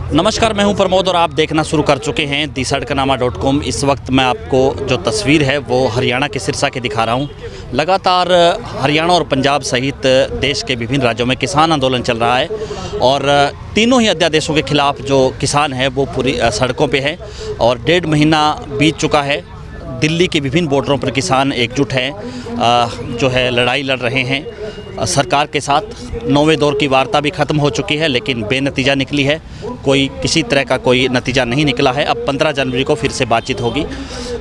नमस्कार, मैं हूं प्रमोद और आप देखना शुरू कर चुके हैं दी-सड़कनामा.com। इस वक्त मैं आपको जो तस्वीर है वो हरियाणा के सिरसा की दिखा रहा हूं। लगातार हरियाणा और पंजाब सहित देश के विभिन्न राज्यों में किसान आंदोलन चल रहा है और तीनों ही अध्यादेशों के खिलाफ जो किसान हैं वो पूरी सड़कों पे हैं और 1.5 महीना बीत चुका है। दिल्ली के विभिन्न बॉर्डरों पर किसान एकजुट हैं, जो है लड़ाई लड़ रहे हैं सरकार के साथ। 9वें दौर की वार्ता भी ख़त्म हो चुकी है लेकिन बेनतीजा निकली है, कोई किसी तरह का कोई नतीजा नहीं निकला है। अब 15 जनवरी को फिर से बातचीत होगी।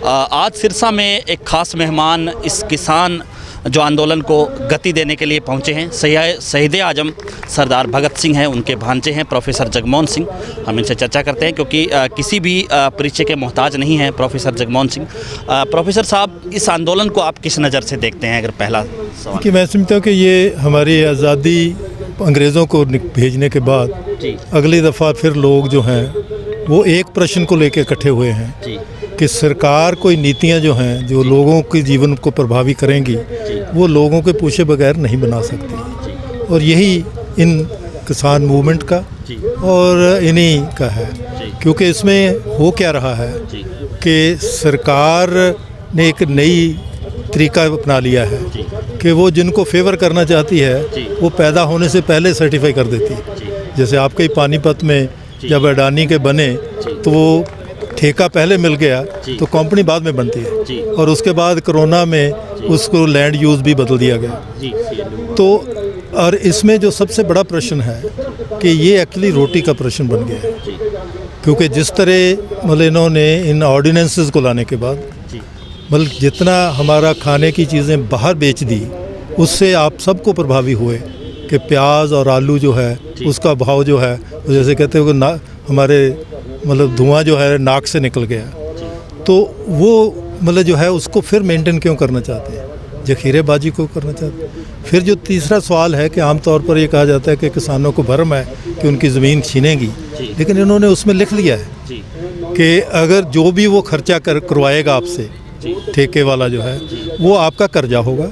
आज सिरसा में एक ख़ास मेहमान इस किसान जो आंदोलन को गति देने के लिए पहुंचे हैं, शहीद आजम सरदार भगत सिंह हैं, उनके भांजे हैं प्रोफेसर जगमोहन सिंह। हम इनसे चर्चा करते हैं क्योंकि किसी भी परिचय के मोहताज नहीं हैं प्रोफेसर जगमोहन सिंह। प्रोफेसर साहब, इस आंदोलन को आप किस नज़र से देखते हैं? अगर पहला सवाल कि मैं समझता हूँ कि ये हमारी आज़ादी अंग्रेज़ों को भेजने के बाद अगली दफ़ा फिर लोग जो हैं वो एक प्रश्न को लेकर इकट्ठे हुए हैं कि सरकार कोई नीतियां जो हैं जो लोगों के जीवन को प्रभावी करेंगी वो लोगों के पूछे बगैर नहीं बना सकती। और यही इन किसान मूवमेंट का और इन्हीं का है, क्योंकि इसमें हो क्या रहा है कि सरकार ने एक नई तरीका अपना लिया है कि वो जिनको फेवर करना चाहती है वो पैदा होने से पहले सर्टिफाई कर देती है। जैसे आपके ही पानीपत में जब अडानी के बने तो वो ठेका पहले मिल गया तो कंपनी बाद में बनती है, और उसके बाद कोरोना में उसको लैंड यूज़ भी बदल दिया गया। तो और इसमें जो सबसे बड़ा प्रश्न है कि ये एक्चुअली रोटी का प्रश्न बन गया है, क्योंकि जिस तरह मतलब इन्होंने इन ऑर्डिनेंसेस को लाने के बाद मतलब जितना हमारा खाने की चीज़ें बाहर बेच दी उससे आप सबको प्रभावी हुए कि प्याज और आलू जो है उसका भाव जो है जैसे कहते हो ना हमारे मतलब धुआं जो है नाक से निकल गया। तो वो मतलब जो है उसको फिर मेंटेन क्यों करना चाहते हैं? जखीरेबाजी को करना चाहते हैं। फिर जो तीसरा सवाल है कि आमतौर पर ये कहा जाता है कि किसानों को भरम है कि उनकी ज़मीन छीनेगी, लेकिन इन्होंने उसमें लिख लिया है कि अगर जो भी वो खर्चा करवाएगा आपसे ठेके वाला जो है वो आपका कर्जा होगा,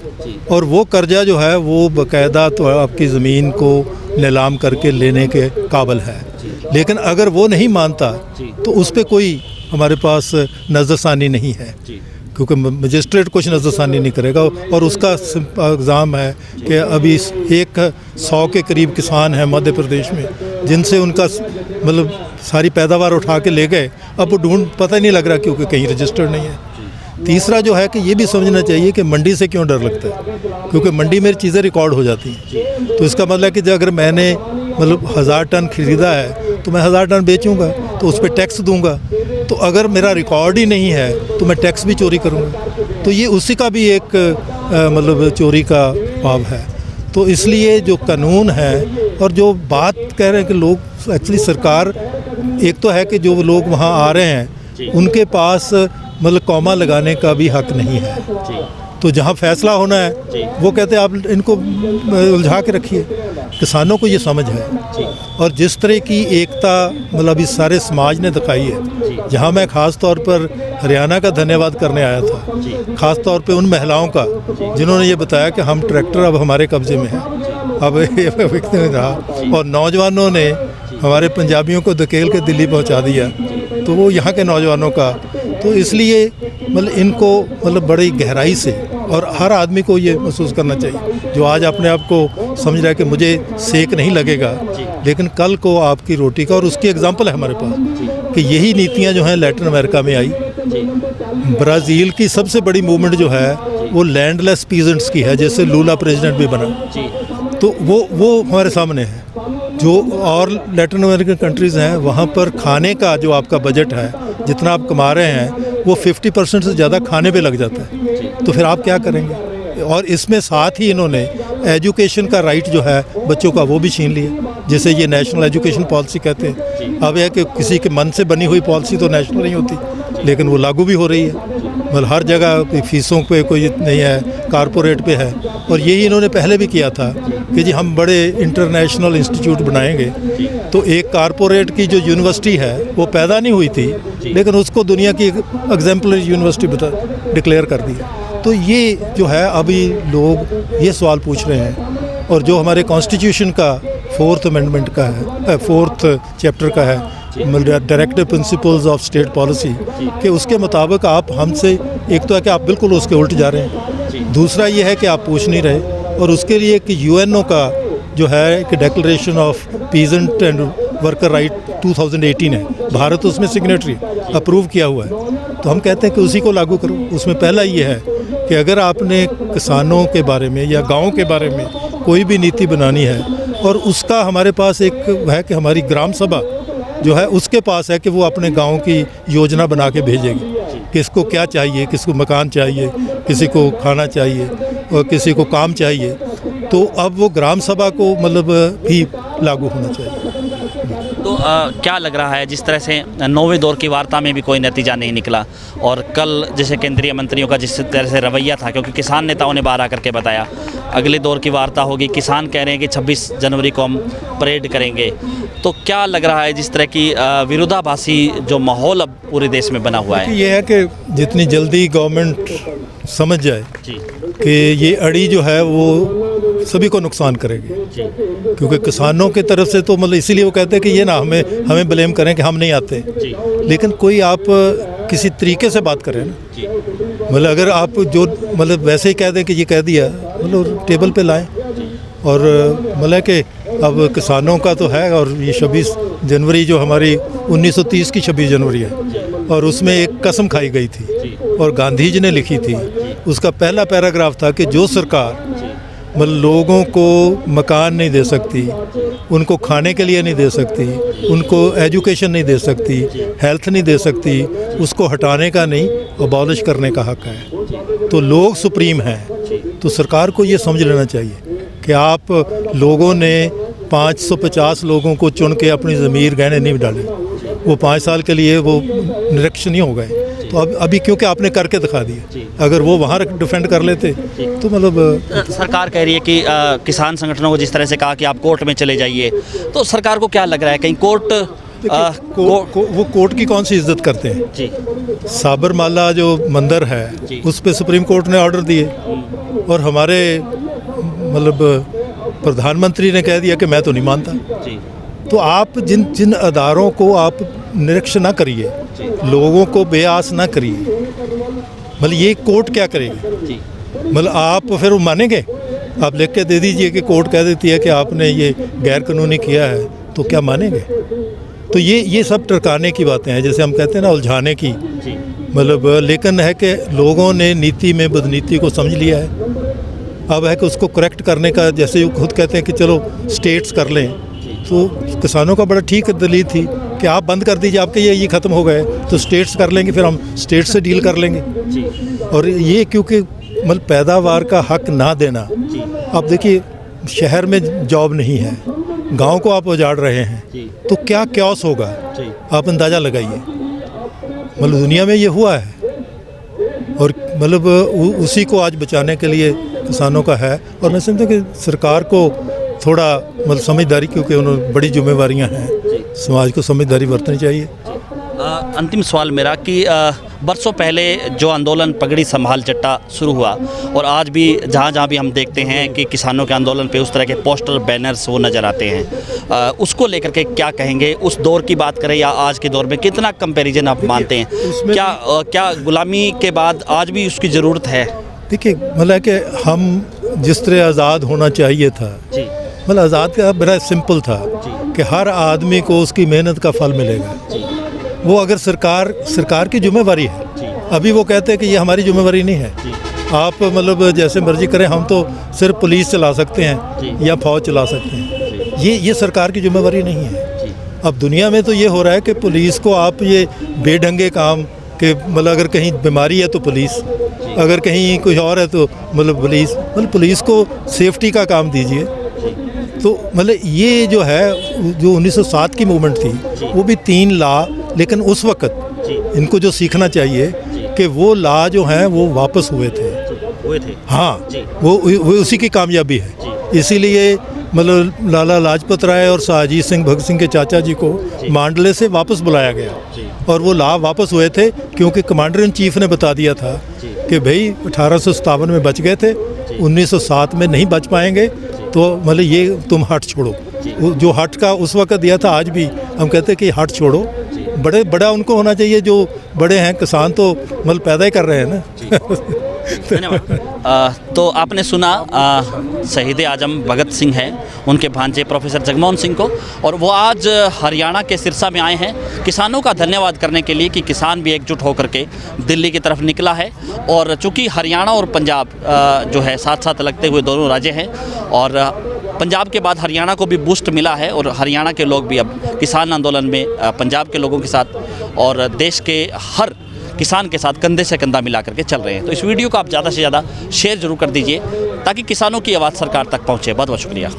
और वो कर्जा जो है वो बाकायदा तो आपकी ज़मीन को नीलाम करके लेने के काबिल है। लेकिन अगर वो नहीं मानता तो उस पर कोई हमारे पास नज़रसानी नहीं है, क्योंकि मजिस्ट्रेट कुछ नज़रसानी नहीं करेगा। और उसका इल्ज़ाम है कि अभी 100 के करीब किसान हैं मध्य प्रदेश में जिनसे उनका मतलब सारी पैदावार उठा के ले गए, अब वो ढूंढ पता ही नहीं लग रहा क्योंकि कहीं रजिस्टर्ड नहीं है। तीसरा जो है कि ये भी समझना चाहिए कि मंडी से क्यों डर लगता है, क्योंकि मंडी में चीज़ें रिकॉर्ड हो जाती हैं। तो इसका मतलब है कि अगर मैंने मतलब 1000 टन खरीदा है तो मैं 1000 टन बेचूंगा तो उस पर टैक्स दूंगा। तो अगर मेरा रिकॉर्ड ही नहीं है तो मैं टैक्स भी चोरी करूंगा। तो ये उसी का भी एक मतलब चोरी का भाव है। तो इसलिए जो कानून है और जो बात कह रहे हैं कि लोग एक्चुअली सरकार एक तो है कि जो लोग वहाँ आ रहे हैं उनके पास मतलब कौमा लगाने का भी हक नहीं है। तो जहाँ फैसला होना है वो कहते हैं आप इनको उलझा के रखिए। किसानों को ये समझ है, और जिस तरह की एकता मतलब इस सारे समाज ने दिखाई है, जहाँ मैं ख़ास तौर पर हरियाणा का धन्यवाद करने आया था, ख़ास तौर पे उन महिलाओं का जिन्होंने ये बताया कि हम ट्रैक्टर अब हमारे कब्ज़े में है, अब ये विकते रहा, और नौजवानों ने हमारे पंजाबियों को धकेल के दिल्ली पहुँचा दिया। तो वो यहाँ के नौजवानों का तो इसलिए मतलब इनको मतलब बड़ी गहराई से, और हर आदमी को ये महसूस करना चाहिए जो आज अपने आप को समझ रहा है कि मुझे सेक नहीं लगेगा, लेकिन कल को आपकी रोटी का, और उसकी एग्जांपल है हमारे पास कि यही नीतियाँ जो हैं लैटिन अमेरिका में आई। ब्राज़ील की सबसे बड़ी मूवमेंट जो है वो लैंडलेस पीजेंट्स की है, जैसे लूला प्रेसिडेंट भी बना। तो वो हमारे सामने है। जो और लैटिन अमेरिकन कंट्रीज़ हैं वहाँ पर खाने का जो आपका बजट है, जितना आप कमा रहे हैं वो 50% से ज़्यादा खाने पे लग जाता है। तो फिर आप क्या करेंगे? और इसमें साथ ही इन्होंने एजुकेशन का राइट जो है बच्चों का वो भी छीन लिया, जैसे ये नेशनल एजुकेशन पॉलिसी कहते हैं। अब यह कि किसी के मन से बनी हुई पॉलिसी तो नेशनल नहीं होती, लेकिन वो लागू भी हो रही है। मतलब हर जगह फीसों पे कोई नहीं है, कारपोरेट पे है। और यही इन्होंने पहले भी किया था कि जी हम बड़े इंटरनेशनल इंस्टीट्यूट बनाएंगे। तो एक कारपोरेट की जो यूनिवर्सिटी है वो पैदा नहीं हुई थी, लेकिन उसको दुनिया की एग्जाम्पलरी यूनिवर्सिटी डिक्लेयर कर दी। तो ये जो है अभी लोग ये सवाल पूछ रहे हैं, और जो हमारे कॉन्स्टिट्यूशन का 4th अमेंडमेंट का है, 4th चैप्टर का है, directive principles of state policy कि उसके मुताबिक आप हमसे, एक तो है कि आप बिल्कुल उसके उल्ट जा रहे हैं, दूसरा ये है कि आप पूछ नहीं रहे, और उसके लिए कि यूएनओ का जो है कि declaration of peasant and worker right 2018 है, भारत उसमें सिग्नेटरी अप्रूव किया हुआ है, तो हम कहते हैं कि उसी को लागू करो। उसमें पहला ये है कि अगर आपने किसानों के बारे में या गाँव के बारे में कोई भी नीति बनानी है, और उसका हमारे पास एक है कि हमारी ग्राम सभा जो है उसके पास है कि वो अपने गांव की योजना बना के भेजेगी, किसको क्या चाहिए, किसको मकान चाहिए, किसी को खाना चाहिए और किसी को काम चाहिए, तो अब वो ग्राम सभा को मतलब भी लागू होना चाहिए। तो क्या लग रहा है, जिस तरह से 9वें दौर की वार्ता में भी कोई नतीजा नहीं निकला, और कल जैसे केंद्रीय मंत्रियों का जिस तरह से रवैया था, क्योंकि किसान नेताओं ने बाहर आकर के बताया अगले दौर की वार्ता होगी, किसान कह रहे हैं कि 26 जनवरी को हम परेड करेंगे, तो क्या लग रहा है जिस तरह की विरोधाभासी जो माहौल अब पूरे देश में बना हुआ है? ये है कि जितनी जल्दी गवर्नमेंट समझ जाए कि ये अड़ी जो है वो सभी को नुकसान करेगी, क्योंकि किसानों की तरफ से तो मतलब इसीलिए वो कहते हैं कि ये ना हमें ब्लेम करें कि हम नहीं आते, लेकिन कोई आप किसी तरीके से बात करें ना, मतलब अगर आप जो मतलब वैसे ही कह दें कि ये कह दिया, मतलब टेबल पे लाएं, और मतलब कि अब किसानों का तो है, और ये 26 जनवरी जो हमारी 1930 की 26 जनवरी है, और उसमें एक कसम खाई गई थी और गांधी जी ने लिखी थी, उसका पहला पैराग्राफ था कि जो सरकार मतलब लोगों को मकान नहीं दे सकती, उनको खाने के लिए नहीं दे सकती, उनको एजुकेशन नहीं दे सकती, हेल्थ नहीं दे सकती, उसको हटाने का नहीं, अबॉलिश करने का हक है। तो लोग सुप्रीम हैं, तो सरकार को ये समझ लेना चाहिए कि आप लोगों ने 550 लोगों को चुन के अपनी ज़मीर गहने नहीं डाले, वो 5 साल के लिए वो निरक्षण नहीं हो गए, तो अब अभी क्योंकि आपने करके दिखा दिया, अगर वो वहाँ डिफेंड कर लेते तो मतलब सरकार कह रही है कि किसान संगठनों को जिस तरह से कहा कि आप कोर्ट में चले जाइए, तो सरकार को क्या लग रहा है कहीं कोर्ट वो कोर्ट की कौन सी इज्जत करते हैं जी? साबरमाला जो मंदिर है उस पे सुप्रीम कोर्ट ने ऑर्डर दिए, और हमारे मतलब प्रधानमंत्री ने कह दिया कि मैं तो नहीं मानता जी। तो आप जिन अदारों को आप निरीक्षण ना करिए, लोगों को बेआस ना करिए, मतलब ये कोर्ट क्या करेगी? मतलब आप फिर मानेंगे? आप लिख के दे दीजिए कि कोर्ट कह देती है कि आपने ये गैर कानूनी किया है, तो क्या मानेंगे? तो ये सब टरकाने की बातें हैं, जैसे हम कहते हैं ना उलझाने की, मतलब लेकिन है कि लोगों ने नीति में बदनीति को समझ लिया है, अब है कि उसको करेक्ट करने का, जैसे वो खुद कहते हैं कि चलो स्टेट्स कर लें, तो किसानों का बड़ा ठीक दलील थी कि आप बंद कर दीजिए, आपके ये ख़त्म हो गए तो स्टेट्स कर लेंगे, फिर हम स्टेट से डील कर लेंगे। और ये क्योंकि मतलब पैदावार का हक ना देना, अब देखिए शहर में जॉब नहीं है, गांव को आप उजाड़ रहे हैं, तो क्या क्योस होगा आप अंदाज़ा लगाइए। मतलब दुनिया में ये हुआ है, और मतलब उसी को आज बचाने के लिए किसानों का है, और मैं समझता हूँ कि सरकार को थोड़ा मतलब समझदारी, क्योंकि उन्होंने बड़ी जिम्मेवारियां हैं, समाज को समझदारी बरतनी चाहिए। अंतिम सवाल मेरा कि बरसों पहले जो आंदोलन पगड़ी संभाल चट्टा शुरू हुआ, और आज भी जहाँ भी हम देखते हैं कि किसानों के आंदोलन पे उस तरह के पोस्टर बैनर्स वो नज़र आते हैं, उसको लेकर के क्या कहेंगे? उस दौर की बात करें या आज के दौर में, कितना कंपैरिजन आप मानते हैं? क्या गुलामी के बाद आज भी उसकी ज़रूरत है? देखिए मतलब कि हम जिस तरह आज़ाद होना चाहिए था, मतलब आज़ाद का बड़ा सिंपल था कि हर आदमी को उसकी मेहनत का फल मिलेगा। वो अगर सरकार की जिम्मेवारी है, अभी वो कहते हैं कि ये हमारी जिम्मेवारी नहीं है, आप मतलब जैसे मर्जी करें, हम तो सिर्फ पुलिस चला सकते हैं या फौज चला सकते हैं, ये सरकार की जिम्मेवारी नहीं है। अब दुनिया में तो ये हो रहा है कि पुलिस को आप ये बेढंगे काम कि मतलब अगर कहीं बीमारी है तो पुलिस, अगर कहीं कुछ और है तो मतलब पुलिस को सेफ्टी का काम दीजिए। तो मतलब ये जो है, जो 1907 की मूवमेंट थी, वो भी 3 लॉ, लेकिन उस वक़्त इनको जो सीखना चाहिए कि वो लॉ जो हैं वो वापस हुए थे। हाँ, वो उसी की कामयाबी है। इसीलिए मतलब लाला लाजपत राय और शाहजीत सिंह भगत सिंह के चाचा जी को मांडले से वापस बुलाया गया, और वो लॉ वापस हुए थे क्योंकि कमांडर इन चीफ ने बता दिया था कि भाई 1857 में बच गए थे, 1907 में नहीं बच पाएंगे, तो मतलब ये तुम हट छोड़ो। जो हट का उस वक्त दिया था, आज भी हम कहते हैं कि हट छोड़ो, बड़ा उनको होना चाहिए, जो बड़े हैं। किसान तो मतलब पैदा ही कर रहे हैं ना। धन्यवाद। तो आपने सुना शहीद आजम भगत सिंह हैं, उनके भांजे प्रोफेसर जगमोहन सिंह को, और वो आज हरियाणा के सिरसा में आए हैं किसानों का धन्यवाद करने के लिए कि किसान भी एकजुट होकर के दिल्ली की तरफ निकला है। और चूँकि हरियाणा और पंजाब जो है साथ साथ लगते हुए दोनों राज्य हैं, और पंजाब के बाद हरियाणा को भी बूस्ट मिला है, और हरियाणा के लोग भी अब किसान आंदोलन में पंजाब के लोगों के साथ और देश के हर किसान के साथ कंधे से कंधा मिला करके चल रहे हैं। तो इस वीडियो को आप ज़्यादा से ज़्यादा शेयर जरूर कर दीजिए ताकि किसानों की आवाज़ सरकार तक पहुँचे। बहुत बहुत शुक्रिया।